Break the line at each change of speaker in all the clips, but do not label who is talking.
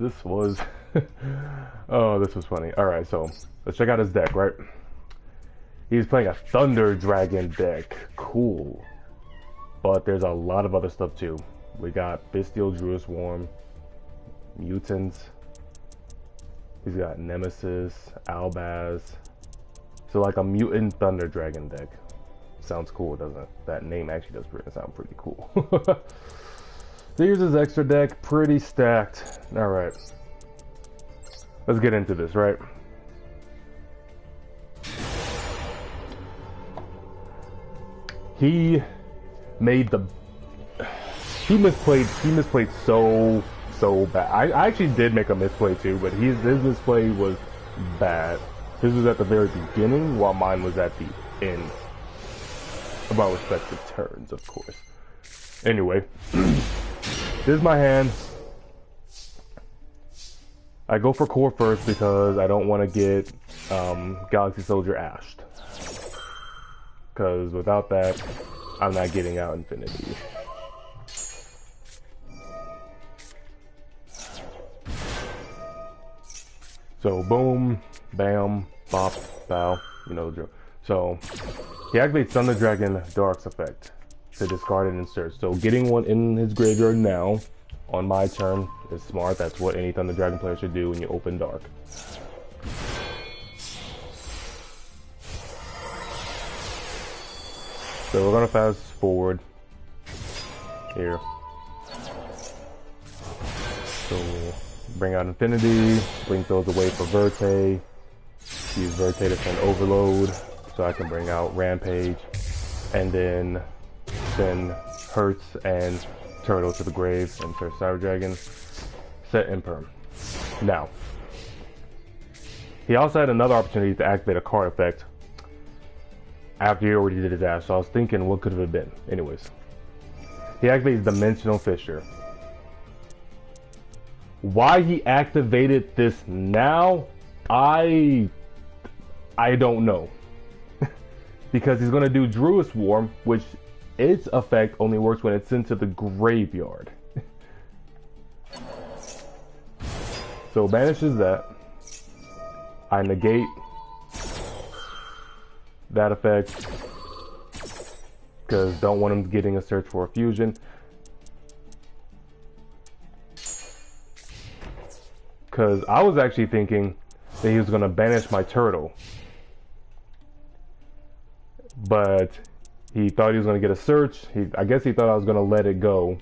this was... oh, this was funny. Alright, so let's check out his deck, right? He's playing a Thunder Dragon deck. Cool. But there's a lot of other stuff too. We got Bystial, Druid Swarm, Mutants. He's got Nemesis, Albaz. So like a Mutant Thunder Dragon deck. Sounds cool, doesn't it? That name actually does sound pretty cool. So here's his extra deck. Pretty stacked. Alright. Let's get into this, right? He misplayed so bad. I actually did make a misplay too, but his misplay was bad. His was at the very beginning, while mine was at the end. About respective turns, of course. Anyway, this is my hand. I go for core first because I don't want to get Galaxy Soldier ashed. Because without that, I'm not getting out Infinity. So boom, bam, bop, bow, you know the drill. So he activates Thunder Dragon Dark's effect to discard and insert. So getting one in his graveyard now on my turn is smart. That's what any Thunder Dragon player should do when you open Dark. So we're gonna fast forward here. So bring out Infinity, blink those away for Verte, use Verte to send Overload, so I can bring out Rampage, and then send Hertz and Turtle to the grave, and search Cyber Dragon, set Imperm. Now, he also had another opportunity to activate a card effect after he already did his ass, so I was thinking what could have it been. Anyways, he activates Dimensional Fissure. Why he activated this now, I don't know. Because he's gonna do Druid Swarm, which its effect only works when it's into the graveyard. So banishes that. I negate that effect because don't want him getting a search for a fusion. Because I was actually thinking that he was going to banish my turtle. But he thought he was going to get a search. I guess he thought I was going to let it go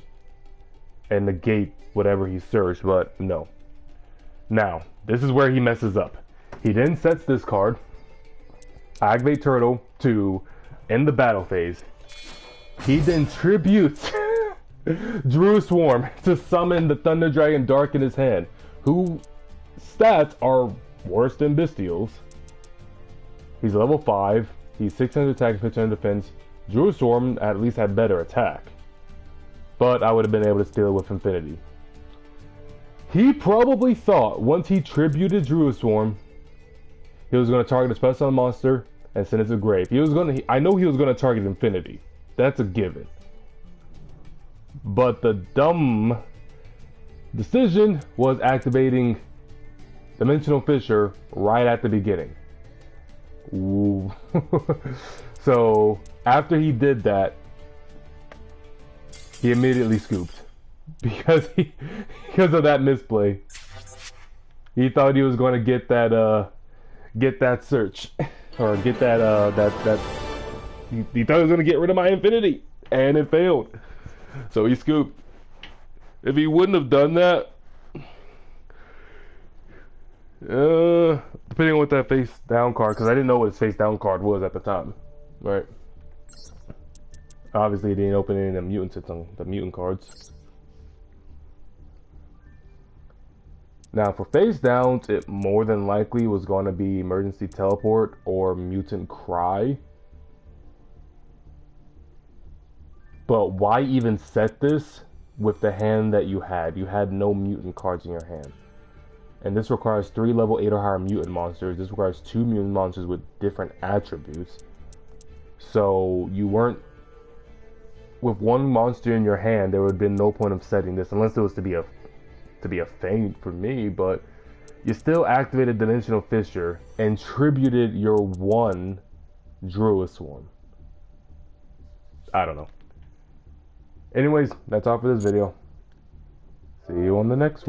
and negate whatever he searched, but no. Now, this is where he messes up. He then sets this card. I activate Turtle to end the battle phase. He then tributes Druid Swarm to summon the Thunder Dragon Dark in his hand, whose stats are worse than Bystial's. He's level 5. He's 600 attack and 1500 defense. Druid Swarm at least had better attack, but I would have been able to steal it with Infinity. He probably thought once he tributed Druid Swarm, he was going to target a special monster and send it to the grave. I know he was going to target Infinity. That's a given. But the dumb decision was activating Dimensional Fissure right at the beginning. Ooh. So after he did that, he immediately scooped because of that misplay. He thought he was going to get that search or get that he thought he was going to get rid of my Infinity, and it failed. So he scooped. If he wouldn't have done that, depending on what that face down card, because I didn't know what his face down card was at the time, right? Obviously, he didn't open any of the mutant cards. Now, for face downs, it more than likely was going to be Emergency Teleport or Mutant Cry. But why even set this with the hand that you had? You had no mutant cards in your hand. And this requires 3 level 8 or higher mutant monsters. This requires 2 mutant monsters with different attributes. So you weren't... With one monster in your hand, there would have been no point of setting this unless it was to be a to be a feint for me, but you still activated Dimensional Fissure and tributed your one Druid Swarm. I don't know. Anyways, that's all for this video. See you on the next one.